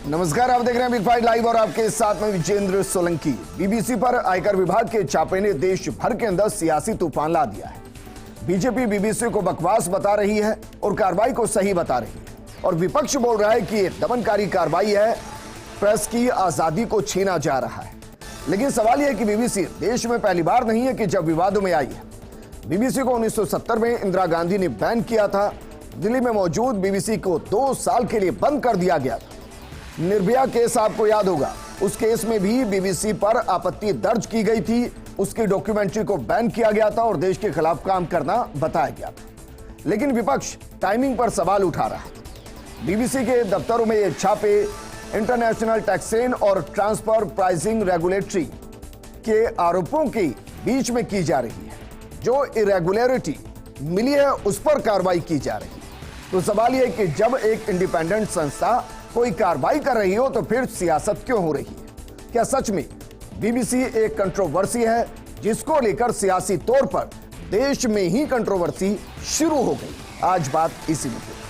नमस्कार, आप देख रहे हैं बिग फाइट लाइव और आपके साथ में विजेंद्र सोलंकी। बीबीसी पर आयकर विभाग के छापे ने देश भर के अंदर सियासी तूफान ला दिया है। बीजेपी बीबीसी को बकवास बता रही है और कार्रवाई को सही बता रही है, और विपक्ष बोल रहा है कि ये दमनकारी कार्रवाई है, प्रेस की आजादी को छीना जा रहा है। लेकिन सवाल यह है कि बीबीसी देश में पहली बार नहीं है कि जब विवादों में आई है। बीबीसी को 1970 में इंदिरा गांधी ने बैन किया था। दिल्ली में मौजूद बीबीसी को 2 साल के लिए बंद कर दिया गया था। निर्भया केस आपको याद होगा, उस केस में भी बीबीसी पर आपत्ति दर्ज की गई थी। उसकी डॉक्यूमेंट्री को बैन किया गया था और देश के खिलाफ काम करना बताया गया था। लेकिन विपक्ष टाइमिंग पर सवाल उठा रहा है। बीबीसी के दफ्तरों में ये छापे इंटरनेशनल टैक्सेशन और ट्रांसफर प्राइसिंग रेगुलेटरी के आरोपों के बीच में की जा रही है। जो इरेगुलरिटी मिली है उस पर कार्रवाई की जा रही है। तो सवाल यह है कि जब एक इंडिपेंडेंट संस्था कोई कार्रवाई कर रही हो तो फिर सियासत क्यों हो रही है? क्या सच में बीबीसी एक कंट्रोवर्सी है जिसको लेकर सियासी तौर पर देश में ही कंट्रोवर्सी शुरू हो गई? आज बात इसी मुद्दे पर।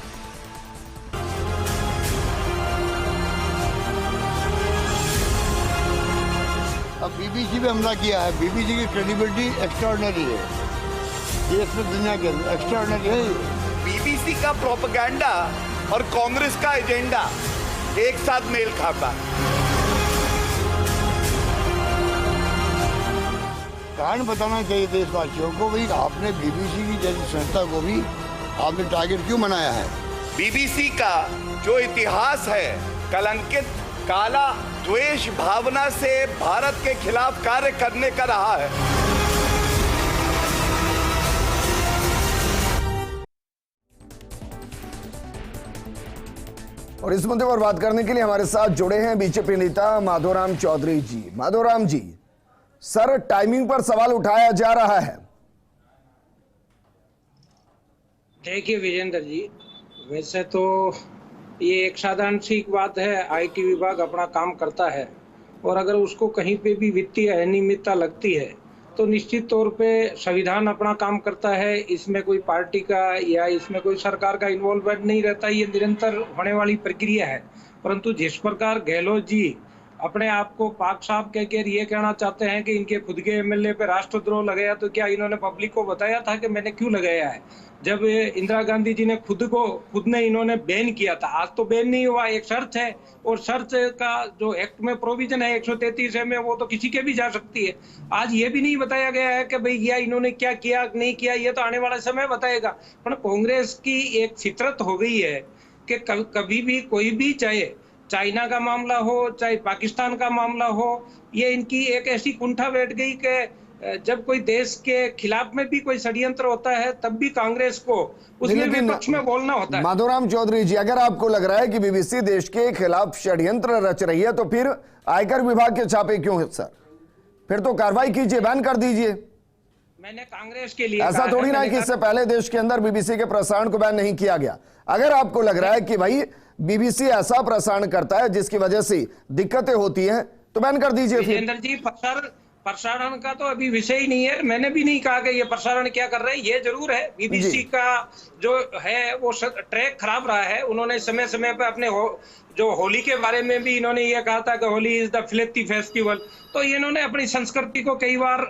अब बीबीसी पे हमला किया है। बीबीसी की क्रेडिबिलिटी एक्स्ट्राऑर्डिनरी है, देश में दुनिया के अंदर एक्स्ट्राऑर्डिनरी है। बीबीसी का प्रोपेगेंडा और कांग्रेस का एजेंडा एक साथ मेल खाता है। कारण बताना चाहिए देशवासियों को, भाई आपने बीबीसी की जैसी संस्था को भी आपने टारगेट क्यों बनाया है? बीबीसी का जो इतिहास है कलंकित, काला, द्वेष भावना से भारत के खिलाफ कार्य करने का रहा है। और इस मुद्दे पर बात करने के लिए हमारे साथ जुड़े हैं बीजेपी नेता माधोराम चौधरी जी। माधोराम जी, सर टाइमिंग पर सवाल उठाया जा रहा है। देखिए विजेंद्र जी, वैसे तो ये एक साधारण सी बात है, आईटी विभाग अपना काम करता है और अगर उसको कहीं पे भी वित्तीय अनियमितता लगती है तो निश्चित तौर पे संविधान अपना काम करता है। इसमें कोई पार्टी का या इसमें कोई सरकार का इन्वॉल्वमेंट नहीं रहता, ये निरंतर होने वाली प्रक्रिया है। परंतु जिस प्रकार गहलोत जी अपने आप को पाक साहब कहकर ये कहना चाहते हैं कि इनके खुद के एमएलए पे राष्ट्रद्रोह लगाया, तो क्या इन्होंने पब्लिक को बताया था कि मैंने क्यों लगाया है? जब इंदिरा गांधी जी ने खुद ने इन्होंने बैन किया था। आज तो बैन नहीं हुआ, एक शर्त है, और शर्त का जो एक्ट में प्रोविजन है 133 में, वो तो किसी के भी जा सकती है। आज ये भी नहीं बताया गया है कि भाई या इन्होंने क्या किया नहीं किया, ये तो आने वाला समय बताएगा। पर कांग्रेस की एक फितरत हो गई है कि कभी भी कोई भी, चाहे चाइना का मामला हो चाहे पाकिस्तान का मामला हो, ये इनकी एक ऐसी कुंठा बैठ गई कि जब कोई देश के खिलाफ में भी कोई षड्यंत्र होता है तब भी कांग्रेस को उसमें विपक्ष में बोलना होता है। माधोराम चौधरी जी, अगर आपको लग रहा है कि बीबीसी देश के खिलाफ षड्यंत्र रच रही है तो फिर आयकर विभाग के छापे क्यों है सर? फिर तो कार्रवाई कीजिए, बैन कर दीजिए। मैंने कांग्रेस के लिए ऐसा थोड़ी ना कि इससे पहले देश के अंदर बीबीसी के प्रसारण को बैन नहीं किया गया। अगर आपको लग रहा है कि भाई बीबीसी ऐसा प्रसारण करता है जिसकी वजह से दिक्कतें होती हैं तो बैन कर दीजिए। विजेंद्र जी, प्रसारण का तो अभी विषय ही नहीं है। मैंने भी नहीं कहा कि ये प्रसारण क्या कर रहे हैं। ये जरूर है बीबीसी का जो है वो ट्रैक खराब रहा है। उन्होंने समय समय पर अपने जो होली के बारे में भी इन्होंने ये कहा था कि Holi is the filthy festival, तो इन्होंने अपनी संस्कृति को कई बार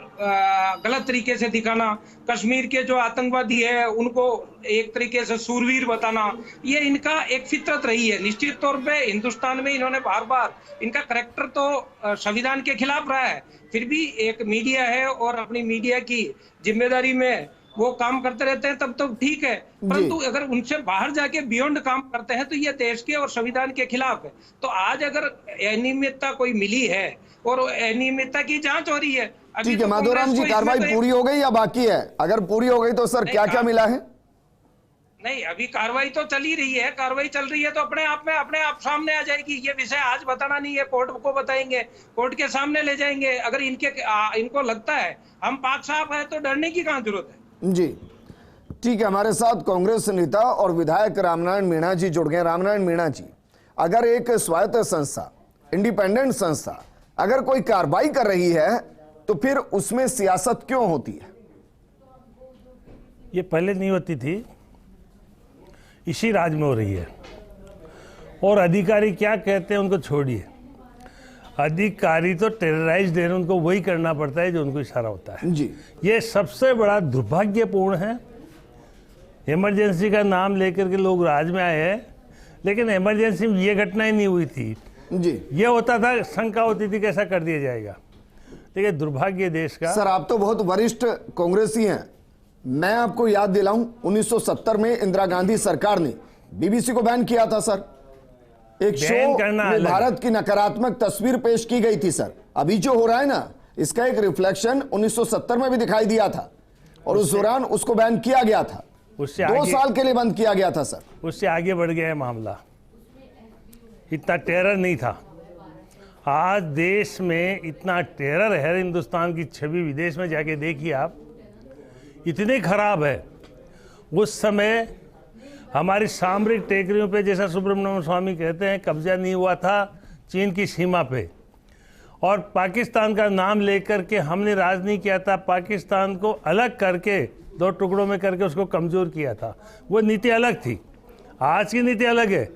गलत तरीके से दिखाना, कश्मीर के जो आतंकवादी है उनको एक तरीके से सूरवीर बताना, ये इनका एक फितरत रही है। निश्चित तौर पे हिंदुस्तान में इन्होंने बार बार, इनका करैक्टर तो संविधान के खिलाफ रहा है, फिर भी एक मीडिया है और अपनी मीडिया की जिम्मेदारी में वो काम करते रहते हैं, तब तो ठीक है। परंतु अगर उनसे बाहर जाके बियॉन्ड काम करते हैं तो ये देश के और संविधान के खिलाफ है। तो आज अगर अनियमितता कोई मिली है और अनियमितता की जांच हो रही है, ठीक है माधोराम जी, कार्रवाई पूरी हो गई या बाकी है? अगर पूरी हो गई तो सर क्या क्या मिला है? नहीं, अभी कार्रवाई तो चल ही रही है। कार्रवाई चल रही है तो अपने आप सामने आ जाएगी। ये विषय आज बताना नहीं है, कोर्ट को बताएंगे, कोर्ट के सामने ले जाएंगे। अगर इनको लगता है हम पाक साहब है तो डरने की कहां जरूरत है? जी ठीक है, हमारे साथ कांग्रेस नेता और विधायक रामनारायण मीणा जी जुड़ गए। रामनारायण मीणा जी, अगर एक स्वायत्त संस्था, इंडिपेंडेंट संस्था अगर कोई कार्रवाई कर रही है तो फिर उसमें सियासत क्यों होती है? ये पहले नहीं होती थी, इसी राज्य में हो रही है। और अधिकारी क्या कहते हैं उनको छोड़िए, अधिकारी तो टेरराइज्ड है, उनको वही करना पड़ता है जो उनको इशारा होता है जी। ये सबसे बड़ा दुर्भाग्यपूर्ण है। इमरजेंसी का नाम लेकर के लोग राज में आए हैं, लेकिन इमरजेंसी में ये घटना ही नहीं हुई थी जी। ये होता था, शंका होती थी कैसा कर दिया जाएगा। देखिए दुर्भाग्य देश का। सर आप तो बहुत वरिष्ठ कांग्रेसी हैं, मैं आपको याद दिलाऊं 1970 में इंदिरा गांधी सरकार ने बीबीसी को बैन किया था सर। एक शो में भारत की नकारात्मक तस्वीर पेश की गई थी सर। अभी जो हो रहा है ना, इसका एक रिफ्लेक्शन 1970 में भी दिखाई दिया था और उस दौरान उसको बैन किया गया था, उससे 2 साल के लिए बंद किया गया था सर। उससे आगे बढ़ गया है मामला, इतना टेरर नहीं था। आज देश में इतना टेरर है, हिंदुस्तान की छवि विदेश में जाके देखिए आप, इतनी खराब है। उस समय हमारी सामरिक टेकरियों पे, जैसा सुब्रमण्यम स्वामी कहते हैं, कब्जा नहीं हुआ था चीन की सीमा पे, और पाकिस्तान का नाम लेकर के हमने राज नहीं किया था। पाकिस्तान को अलग करके 2 टुकड़ों में करके उसको कमज़ोर किया था, वो नीति अलग थी। आज की नीति अलग है।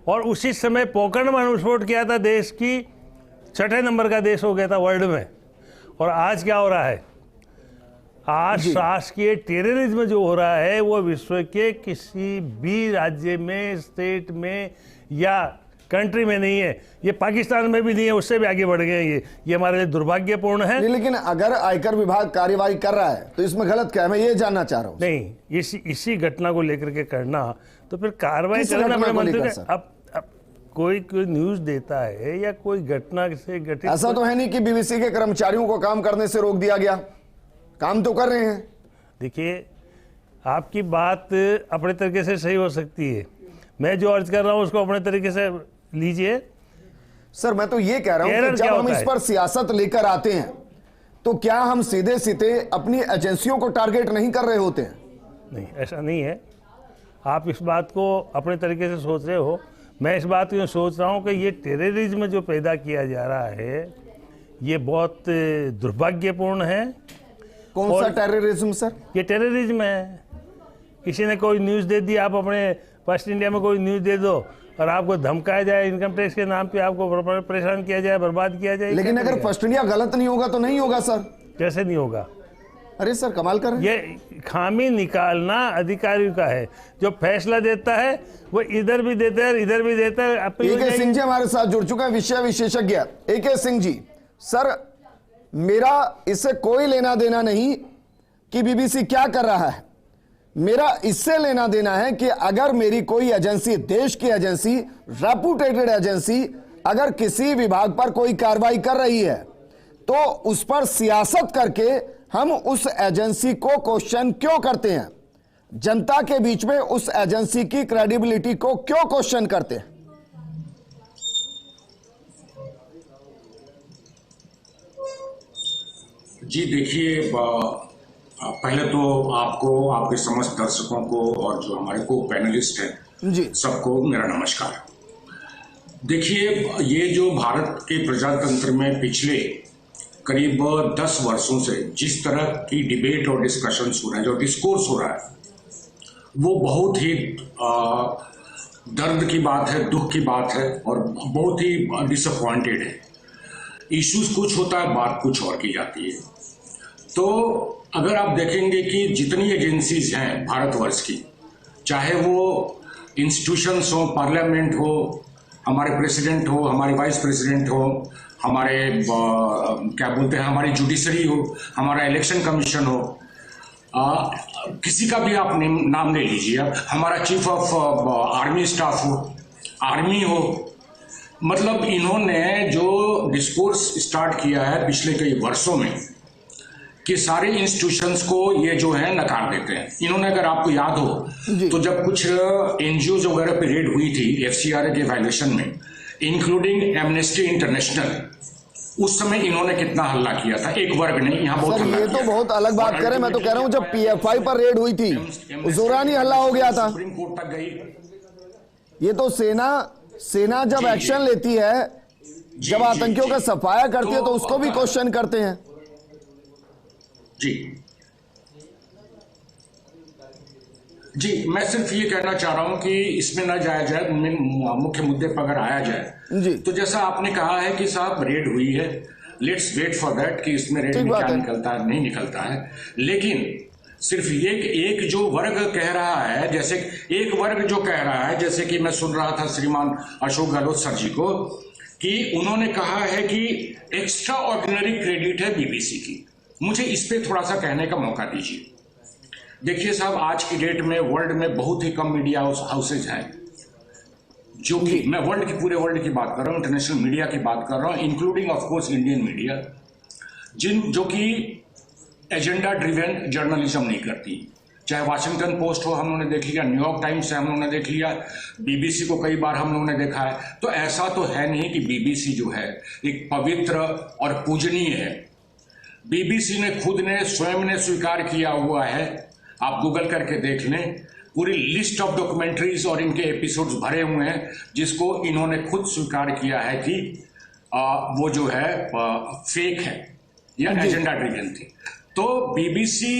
और उसी समय पोखरण में विस्फोट किया था, देश की 6ठे नंबर का देश हो गया था वर्ल्ड में। और आज क्या हो रहा है, आज शासकीय टेररिज्म जो हो रहा है वो विश्व के किसी भी राज्य में, स्टेट में या कंट्री में नहीं है। ये पाकिस्तान में भी नहीं है, उससे भी आगे बढ़ गए हैं। ये हमारे लिए दुर्भाग्यपूर्ण है। लेकिन अगर आयकर विभाग कार्यवाही कर रहा है तो इसमें गलत क्या है, मैं ये जानना चाह रहा हूँ। नहीं, इसी घटना को लेकर के करना, तो फिर कार्रवाई करना बड़े मंत्री का। अब कोई न्यूज देता है या कोई घटना से घटित, ऐसा तो है नहीं कि बीबीसी के कर्मचारियों को काम करने से रोक दिया गया, काम तो कर रहे हैं। देखिए आपकी बात अपने तरीके से सही हो सकती है, मैं जो अर्ज कर रहा हूँ उसको अपने तरीके से लीजिए। सर मैं तो ये कह रहा हूं कि जब हम इस पर सियासत लेकर आते हैं तो क्या हम सीधे सीधे अपनी एजेंसियों को टारगेट नहीं कर रहे होते हैं? नहीं, ऐसा नहीं है। आप इस बात को अपने तरीके से सोच रहे हो, मैं इस बात को सोच रहा हूँ कि ये टेररिज्म जो पैदा किया जा रहा है ये बहुत दुर्भाग्यपूर्ण है। कौन सा टेररिज्म सर? ये टेररिज्म है। किसी ने कोई न्यूज़ दे दी, आप अपने फर्स्ट इंडिया में कोई न्यूज़ दे दो और आपको धमकाया जाए, इनकम टैक्स के नाम पे आपको परेशान किया जाए, बर्बाद किया जाए। लेकिन अगर फर्स्ट इंडिया गलत नहीं होगा तो नहीं होगा सर। कैसे नहीं होगा? अरे सर कमाल कर रहे हैं। ये खामी निकालना अधिकारियों का है, जो फैसला देता है वो इधर भी देता है इधर भी देता है। AK सिंह जी हमारे साथ जुड़ चुके हैं, विषय विशेषज्ञ। AK सिंह जी, सर मेरा इससे कोई लेना देना नहीं कि बीबीसी क्या कर रहा है, मेरा इससे लेना देना है कि अगर मेरी कोई एजेंसी, देश की एजेंसी, रेपुटेटेड एजेंसी, अगर किसी विभाग पर कोई कार्रवाई कर रही है तो उस पर सियासत करके हम उस एजेंसी को क्वेश्चन क्यों करते हैं? जनता के बीच में उस एजेंसी की क्रेडिबिलिटी को क्यों क्वेश्चन करते हैं? जी देखिए, पहले तो आपको, आपके समस्त दर्शकों को और जो हमारे को पैनलिस्ट हैं जी, सबको मेरा नमस्कार। देखिए, ये जो भारत के प्रजातंत्र में पिछले करीब 10 वर्षों से जिस तरह की डिबेट और डिस्कशंस हो रहे हैं, जो डिस्कोर्स हो रहा है, वो बहुत ही दर्द की बात है, दुख की बात है और बहुत ही डिसअपॉइंटेड है। इश्यूज कुछ होता है, बात कुछ और की जाती है। तो अगर आप देखेंगे कि जितनी एजेंसीज हैं भारतवर्ष की, चाहे वो इंस्टीट्यूशंस हो, पार्लियामेंट हो, हमारे प्रेसिडेंट हो, हमारे वाइस प्रेसिडेंट हो, हमारे क्या बोलते हैं, हमारी जुडिशरी हो, हमारा इलेक्शन कमीशन हो, किसी का भी आप नाम ले लीजिए, हमारा चीफ ऑफ आर्मी स्टाफ हो, आर्मी हो, मतलब इन्होंने जो डिस्कोर्स स्टार्ट किया है पिछले कई वर्षों में कि सारे इंस्टीट्यूशंस को ये जो है नकार देते हैं। इन्होंने, अगर आपको याद हो तो जब कुछ एनजीओ वगैरह पे रेड हुई थी FCRA के वायलेशन में, इंक्लूडिंग एमनेस्टी इंटरनेशनल, उस समय इन्होंने कितना हल्ला किया था। एक वर्ग ने यहाँ बहुत सर ये तो बहुत अलग बात करें, मैं तो कह रहा हूँ जब PFI पर रेड हुई थी उस दौरान ही हल्ला हो गया था। सुप्रीम कोर्ट तक गई। ये तो सेना जब एक्शन लेती है, जब आतंकियों का सफाया करती है तो उसको भी क्वेश्चन करते हैं। जी जी, मैं सिर्फ ये कहना चाह रहा हूं कि इसमें ना जाया जाए, मुख्य मुद्दे पर अगर आया जाए जी। तो जैसा आपने कहा है कि साहब रेड हुई है, लेट्स वेट फॉर दैट कि इसमें रेड ठीक में बात क्या है। निकलता है नहीं निकलता है। लेकिन सिर्फ एक जो वर्ग कह रहा है, जैसे एक वर्ग जो कह रहा है, जैसे कि मैं सुन रहा था श्रीमान अशोक गहलोत सर जी को, कि उन्होंने कहा है कि एक्स्ट्रा ऑर्डिनरी क्रेडिट है बीबीसी की। मुझे इस पे थोड़ा सा कहने का मौका दीजिए। देखिए साहब, आज की डेट में वर्ल्ड में बहुत ही कम मीडिया हाउसेज हैं, जो कि मैं पूरे वर्ल्ड की बात कर रहा हूँ, इंटरनेशनल मीडिया की बात कर रहा हूँ, including of course Indian media, जो कि एजेंडा ड्रिवन जर्नलिज्म नहीं करती। चाहे वाशिंगटन पोस्ट हो, हम लोगों ने देख लिया, न्यूयॉर्क टाइम्स है, हम लोगों ने देख लिया, बीबीसी को कई बार हम लोगों ने देखा है। तो ऐसा तो है नहीं कि बीबीसी जो है एक पवित्र और पूजनीय है। बीबीसी ने खुद ने स्वयं ने स्वीकार किया हुआ है, आप गूगल करके देख लें, पूरी लिस्ट ऑफ डॉक्यूमेंट्रीज और इनके एपिसोड्स भरे हुए हैं, जिसको इन्होंने खुद स्वीकार किया है कि वो जो है फेक है या एजेंडा ड्रिवन थी। तो बीबीसी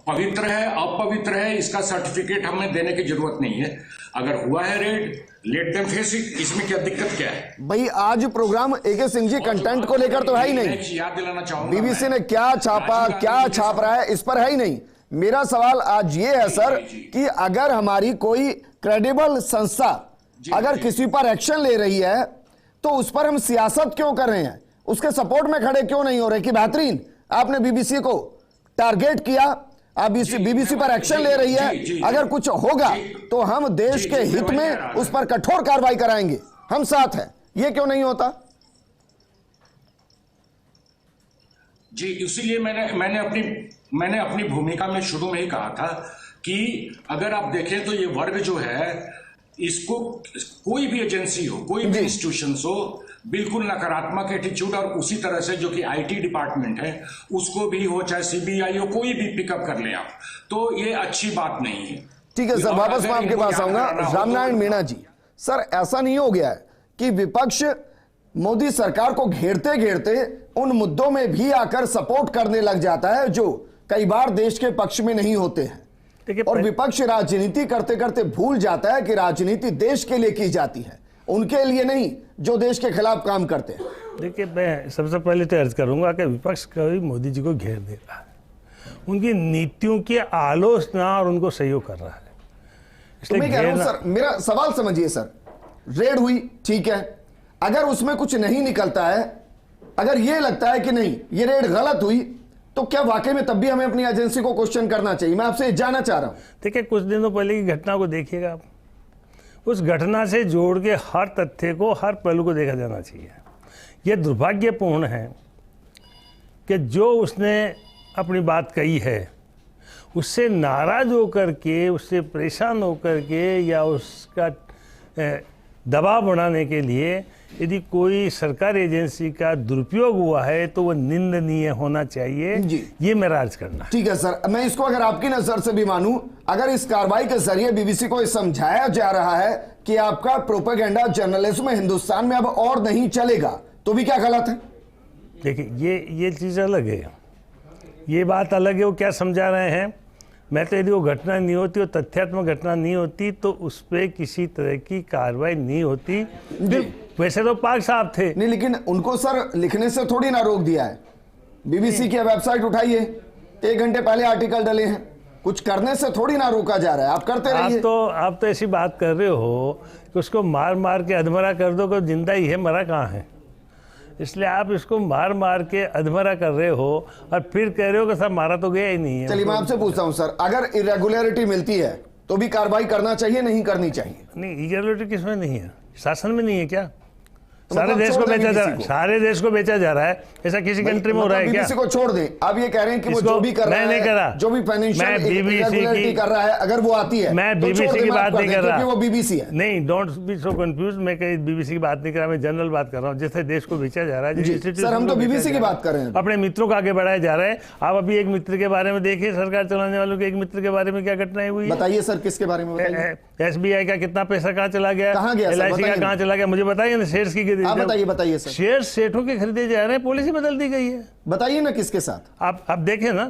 पवित्र है अपवित्र है, इसका सर्टिफिकेट हमें देने की जरूरत नहीं है। अगर हुआ है red, let them face it, इसमें क्या दिक्कत क्या है भाई? आज प्रोग्राम एके सिंह जी कंटेंट को लेकर तो है ही नहीं। याद दिलाना चाहूंगा, बीबीसी ने क्या छापा, क्या छाप रहा है, इस पर है ही नहीं। मेरा सवाल आज ये है सर कि अगर हमारी कोई क्रेडिबल संस्था अगर किसी पर एक्शन ले रही है तो उस पर हम सियासत क्यों कर रहे हैं, उसके सपोर्ट में खड़े क्यों नहीं हो रहे कि बेहतरीन आपने बीबीसी को टारगेट किया, आप बीबीसी पर एक्शन ले रही है, अगर कुछ होगा तो हम देश के हित में उस पर कठोर कार्रवाई कराएंगे, हम साथ हैं। ये क्यों नहीं होता? जी, इसीलिए मैंने अपनी भूमिका में शुरू में ही कहा था कि अगर आप देखें तो ये वर्ग जो है, इसको कोई भी एजेंसी हो, कोई भी इंस्टीट्यूशन हो, बिल्कुल नकारात्मक एटीट्यूड, और उसी तरह से जो कि आईटी डिपार्टमेंट है उसको भी हो, चाहे सीबीआई हो, कोई भी पिकअप कर ले आप, तो ये अच्छी बात नहीं है। ठीक है सर, वापस मैं आपके पास आऊंगा। रामनारायण मीणा जी, सर ऐसा नहीं हो गया है कि विपक्ष मोदी सरकार को घेरते घेरते उन मुद्दों में भी आकर सपोर्ट करने लग जाता है जो कई बार देश के पक्ष में नहीं होते हैं, और विपक्ष राजनीति करते करते भूल जाता है कि राजनीति देश के लिए की जाती है, उनके लिए नहीं जो देश के खिलाफ काम करते हैं। देखिए, मैं सबसे पहले तो अर्ज करूंगा कि विपक्ष कभी मोदी जी को घेर दे रहा है, उनकी नीतियों की आलोचना और उनको सहयोग कर रहा है, तो मैं कह रहा हूं सर, मेरा सवाल समझिए सर, रेड हुई ठीक है, अगर उसमें कुछ नहीं निकलता है, अगर ये लगता है कि नहीं ये रेड गलत हुई, तो क्या वाकई में तब भी हमें अपनी एजेंसी को क्वेश्चन करना चाहिए? मैं आपसे जानना चाह रहा हूं। देखिए, कुछ दिनों पहले की घटना को देखिएगा आप, उस घटना से जोड़ के हर तथ्य को, हर पहलू को देखा जाना चाहिए। यह दुर्भाग्यपूर्ण है कि जो उसने अपनी बात कही है उससे नाराज होकर के, उससे परेशान होकर के या उसका दबाव बढ़ाने के लिए यदि कोई सरकारी एजेंसी का दुरुपयोग हुआ है तो वो निंदनीय होना चाहिए जी। ये मेरा अर्ज करना है। ठीक है सर, मैं इसको अगर आपकी नजर से भी मानूं, अगर इस कार्रवाई के जरिए बीबीसी को समझाया जा रहा है कि आपका प्रोपेगेंडा जर्नलिज्म हिंदुस्तान में अब और नहीं चलेगा, तो भी क्या गलत है? देखिए, ये चीज़ अलग है, ये बात अलग है। वो क्या समझा रहे हैं, मैं तो यदि वो घटना नहीं होती, वो तथ्यात्मक घटना नहीं होती तो उस पर किसी तरह की कार्रवाई नहीं होती। वैसे तो पाक साहब थे नहीं, लेकिन उनको सर लिखने से थोड़ी ना रोक दिया है। बीबीसी की वेबसाइट उठाइए, 1 घंटे पहले आर्टिकल डले हैं, कुछ करने से थोड़ी ना रोका जा रहा है, आप करते रहिए। आप तो ऐसी बात कर रहे हो कि उसको मार मार के अधमरा कर दो, कि जिंदा ही है, मरा कहाँ है। इसलिए आप इसको मार मार के अधमरा कर रहे हो और फिर कह रहे हो कि सर मारा तो गया ही नहीं है। चलिए मैं आपसे पूछता हूं सर, अगर इरेगुलरिटी मिलती है तो भी कार्रवाई करना चाहिए, नहीं करनी चाहिए? नहीं, इरेगुलरिटी किसमें नहीं है? शासन में नहीं है क्या? सारे देश को बेचा जा रहा है, सारे देश को बेचा जा रहा है, ऐसा किसी कंट्री में हो रहा है क्या? बीबीसी को छोड़ दें, आप ये कह रहे हैं कि वो जो भी कर रहा है, नहीं करा, जो भी फाइनेंशियल इरेगुलरिटी कर रहा है, अगर वो आती है, मैं बीबीसी की बात नहीं कर रहा, वो बीबीसी है। नहीं, डोंट बी सो कंफ्यूज, मैं कहीं बीबीसी की बात नहीं कर रहा, मैं जनरल बात कर रहा हूँ, जैसे देश को बेचा जा रहा है। सर हम तो बीबीसी की बात कर रहे हैं, अपने मित्रों को आगे बढ़ाया जा रहा है। आप अभी एक मित्र के बारे में देखिए, सरकार चलाने वालों के एक मित्र के बारे में क्या घटनाएं हुई। बताइए सर, किसके बारे में बताइए? SBI का कितना पैसा कहाँ चला गया, कहाँ गया, LIC का कहाँ चला गया, मुझे बताइए ना। शेयर्स की बताइए शेयर सेठों के खरीदे जा रहे हैं, पॉलिसी बदल दी गई है। बताइए ना किसके साथ। आप देखें ना,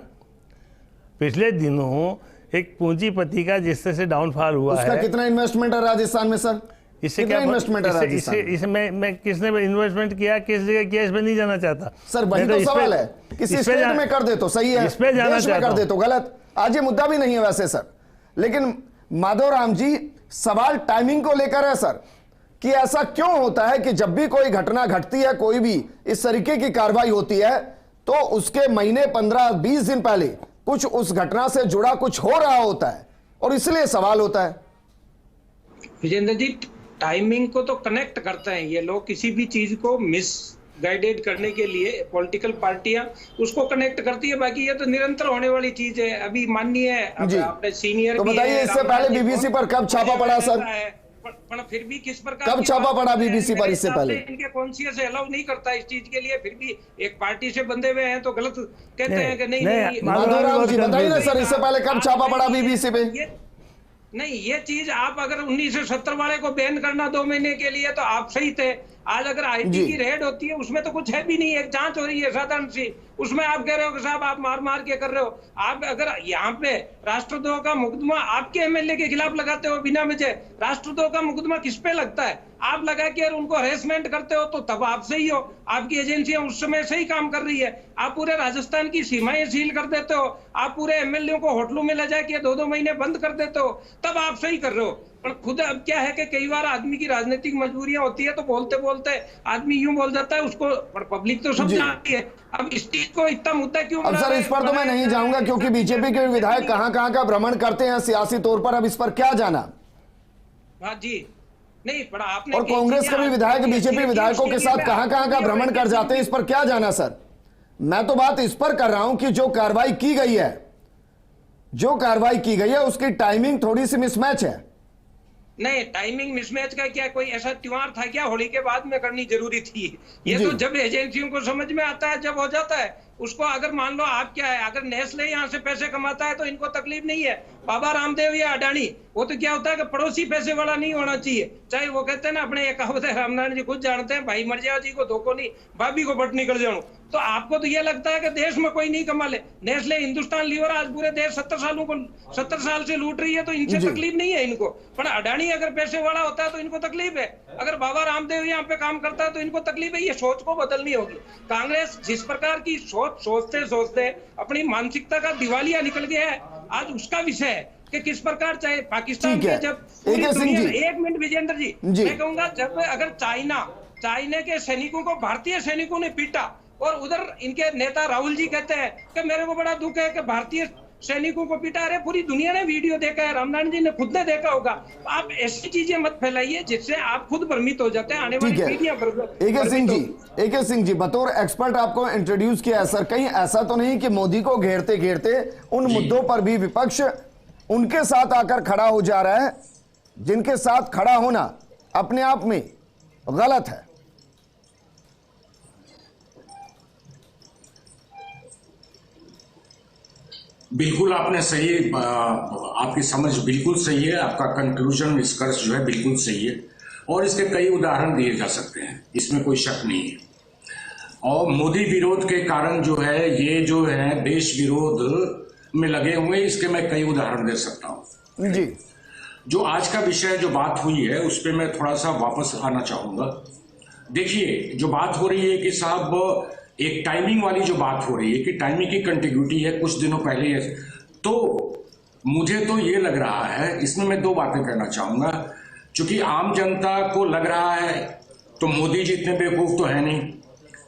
पिछले दिनों एक पूंजीपति का जिस तरह से डाउनफॉल हुआ उसका है, कितना इन्वेस्टमेंट है राजस्थान में सर? इससे कितना क्या इन्वेस्टमेंट है राजस्थान में? इसमें किसने इन्वेस्टमेंट किया, किस जगह किया, इसमें नहीं जाना चाहता सर। वही तो सवाल है, किसी स्टेट में कर दे तो सही है, इस पे जाना देश में कर दे तो गलत। आज ये मुद्दा भी नहीं है वैसे सर, लेकिन माधवराम जी सवाल टाइमिंग को लेकर है सर, कि ऐसा क्यों होता है कि जब भी कोई घटना घटती है, कोई भी इस तरीके की कार्रवाई होती है, तो उसके महीने 15-20 दिन पहले कुछ उस घटना से जुड़ा कुछ हो रहा होता है और इसलिए सवाल होता है। विजेंद्र जी, टाइमिंग को तो कनेक्ट करते हैं ये लोग, किसी भी चीज को मिस गाइडेड करने के लिए पॉलिटिकल पार्टियां उसको कनेक्ट करती है, बाकी ये तो निरंतर होने वाली चीज है। अभी माननीय अपने सीनियर तो बताइए, इससे पहले बीबीसी पर कब छापा पड़ा सर? पर फिर भी किस प्रकार कब छापा पड़ा बीबीसी पर इससे पहले? इनके कॉन्शियस अलाउ नहीं करता इस चीज के लिए, फिर भी एक पार्टी से बंधे हुए हैं तो गलत कहते हैं कि नहीं। माधवराम जी बताइए ना सर, इससे पहले कब छापा पड़ा बीबीसी पे? नहीं, ये चीज आप अगर 1970 वाले को बैन करना 2 महीने के लिए तो आप सही थे। आज अगर आईटी की रेड होती है उसमें तो कुछ है भी नहीं, एक जांच हो रही है साधारण सी, उसमें आप कह रहे हो कि साहब आप मार के कर रहे हो। आप अगर यहाँ पे राष्ट्रद्रोह का मुकदमा आपके एमएलए के खिलाफ लगाते हो बिना वजह, राष्ट्रद्रोह का मुकदमा किस पे लगता है? आप लगा के उनको हरेसमेंट करते हो तो तब आप सही हो, आपकी एजेंसियां उस समय सही काम कर रही है। आप पूरे राजस्थान की सीमाएं सील कर देते हो, आप पूरे एमएलए को होटलों में ले जाके 2-2 महीने बंद कर देते हो, तब आप सही कर रहे हो। पर खुद अब क्या है कि कई बार आदमी की राजनीतिक मजबूरियां होती है तो बोलते बोलते आदमी यूं बोल जाता है, उसको पर पब्लिक तो सब जानती है। अब इस चीज को इतना मुद्दा क्यों? अब सर इस पर तो मैं नहीं जाऊंगा क्योंकि बीजेपी के विधायक कहां का भ्रमण करते हैं सियासी तौर पर, अब इस पर क्या जाना। हाँ जी, नहीं पर आपने, और कांग्रेस के भी विधायक बीजेपी विधायकों के साथ कहां का भ्रमण कर जाते हैं, इस पर क्या जाना सर। मैं तो बात इस पर कर रहा हूं कि जो कार्रवाई की गई है, उसकी टाइमिंग थोड़ी सी मिसमैच है। नहीं, टाइमिंग मिसमैच का क्या, कोई ऐसा त्योहार था क्या होली के बाद में करनी जरूरी थी? ये तो जब एजेंसियों को समझ में आता है, जब हो जाता है उसको। अगर मान लो आप क्या है, अगर नेस्ले यहाँ से पैसे कमाता है तो इनको तकलीफ नहीं है। बाबा रामदेव या अडानी, वो तो क्या होता है कि पड़ोसी पैसे वाला नहीं होना चाहिए। चाहे वो कहते हैं ना, अपने एक कहावत है, रामनारायण जी खुद जानते हैं, भाई मर जाओ जी को धोखो नहीं, भाभी को बट निकल जाऊं। तो आपको तो ये लगता है कि देश में कोई नहीं कमा ले। नेस्ले, हिंदुस्तान लीवर आज पूरे देश 70 साल से लूट रही है, तो इनसे तकलीफ नहीं है इनको। पर अडानी अगर पैसे वाला होता है तो इनको तकलीफ है, अगर बाबा रामदेव यहाँ पे काम करता है तो इनको तकलीफ है। ये सोच को बदलनी होगी। कांग्रेस जिस प्रकार की सोचते सोचते अपनी मानसिकता का दिवालिया निकल गया है, आज उसका विषय है कि किस प्रकार, चाहे पाकिस्तान के जब एक मिनट विजेंद्र जी, मैं कहूंगा जब अगर चाइना के सैनिकों को भारतीय सैनिकों ने पीटा और उधर इनके नेता राहुल जी कहते हैं कि मेरे को बड़ा दुख है कि भारतीय सैनिकों को पीटा। अरे पूरी दुनिया ने वीडियो देखा है, रामनारायण जी ने खुद ने देखा होगा। आप ऐसी चीजें मत फैलाइए जिससे आप खुद भ्रमित हो जाते हैं, आने वाली पीढ़ियां। AK सिंह जी बतौर एक्सपर्ट आपको इंट्रोड्यूस किया है सर। कहीं ऐसा तो नहीं कि मोदी को घेरते घेरते उन मुद्दों पर भी विपक्ष उनके साथ आकर खड़ा हो जा रहा है जिनके साथ खड़ा होना अपने आप में गलत है? बिल्कुल आपने सही, आपकी समझ बिल्कुल सही है, आपका कंक्लूजन, निष्कर्ष जो है बिल्कुल सही है और इसके कई उदाहरण दिए जा सकते हैं, इसमें कोई शक नहीं है। और मोदी विरोध के कारण जो है, ये जो है देश विरोध में लगे हुए, इसके मैं कई उदाहरण दे सकता हूं जी। जो आज का विषय जो बात हुई है उस पर मैं थोड़ा सा वापस आना चाहूंगा। देखिए, जो बात हो रही है कि साहब एक टाइमिंग वाली जो बात हो रही है कि टाइमिंग की कंटिन्यूटी है, कुछ दिनों पहले, तो मुझे तो ये लग रहा है, इसमें मैं 2 बातें कहना चाहूंगा। क्योंकि आम जनता को लग रहा है, तो मोदी जी इतने बेवकूफ तो है नहीं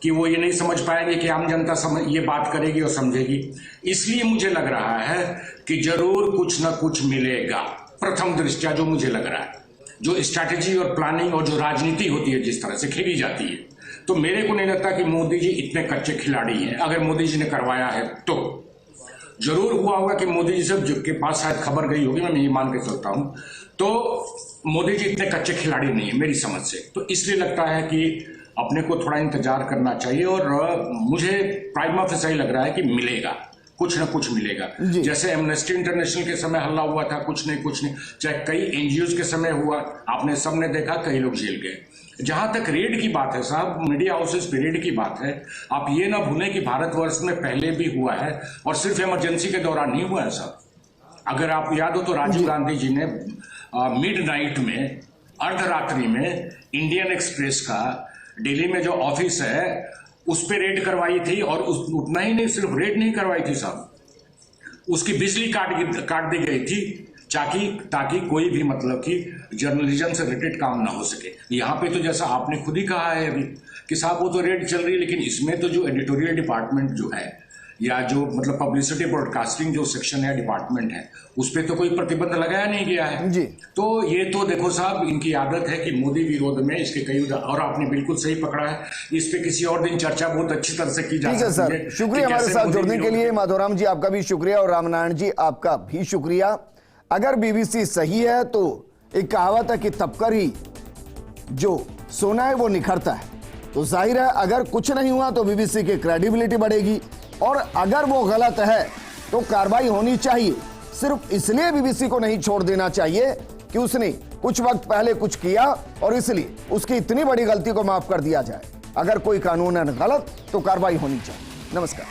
कि वो ये नहीं समझ पाएंगे कि आम जनता ये बात करेगी और समझेगी। इसलिए मुझे लग रहा है कि जरूर कुछ ना कुछ मिलेगा। प्रथम दृष्टया जो मुझे लग रहा है, जो स्ट्रैटेजी और प्लानिंग और जो राजनीति होती है जिस तरह से खेली जाती है, तो मेरे को नहीं लगता कि मोदी जी इतने कच्चे खिलाड़ी हैं। अगर मोदी जी ने करवाया है तो जरूर हुआ होगा कि मोदी जी से के पास शायद खबर गई होगी, मैं ये मान के चलता हूं। तो मोदी जी इतने कच्चे खिलाड़ी नहीं है मेरी समझ से। तो इसलिए लगता है कि अपने को थोड़ा इंतजार करना चाहिए और मुझे प्राइमा फेसाई लग रहा है कि मिलेगा, कुछ ना कुछ मिलेगा। जैसे एमनेस्टी इंटरनेशनल के समय हल्ला हुआ था, कुछ नहीं, चाहे कई एनजीओ के समय हुआ, आपने सबने देखा, कई लोग जेल गए। जहां तक रेड की बात है साहब, मीडिया हाउसेस पे रेड की बात है, आप ये ना भूलें कि भारतवर्ष में पहले भी हुआ है और सिर्फ इमरजेंसी के दौरान नहीं हुआ है साहब। अगर आप याद हो तो राजीव गांधी जी ने मिडनाइट में, अर्धरात्रि में, इंडियन एक्सप्रेस का दिल्ली में जो ऑफिस है उस पे रेड करवाई थी। और उतना ही नहीं, सिर्फ रेड नहीं करवाई थी साहब, उसकी बिजली काट दी गई थी ताकि कोई भी मतलब कि जर्नलिज्म से रिलेटेड काम ना हो सके। यहाँ पे तो जैसा आपने खुद ही कहा है अभी कि साहब वो तो रेड चल रही है, लेकिन इसमें तो जो एडिटोरियल डिपार्टमेंट जो है या जो मतलब पब्लिसिटी ब्रॉडकास्टिंग जो सेक्शन है, डिपार्टमेंट है, उस पर तो कोई प्रतिबंध लगाया नहीं गया है जी। तो ये तो देखो साहब, इनकी आदत है कि मोदी विरोध में इसके कई, और आपने बिल्कुल सही पकड़ा है, इस पे किसी और दिन चर्चा बहुत अच्छी तरह से की जा सकती है। ठीक है सर, शुक्रिया हमारे साथ जुड़ने के लिए। माधोराम जी आपका भी शुक्रिया और रामनारायण जी आपका भी शुक्रिया। अगर बीबीसी सही है तो एक कहावत है कि तपकर ही जो सोना है वो निखरता है, तो जाहिर है अगर कुछ नहीं हुआ तो बीबीसी की क्रेडिबिलिटी बढ़ेगी, और अगर वो गलत है तो कार्रवाई होनी चाहिए। सिर्फ इसलिए बीबीसी को नहीं छोड़ देना चाहिए कि उसने कुछ वक्त पहले कुछ किया और इसलिए उसकी इतनी बड़ी गलती को माफ कर दिया जाए। अगर कोई कानूनन गलत तो कार्रवाई होनी चाहिए। नमस्कार।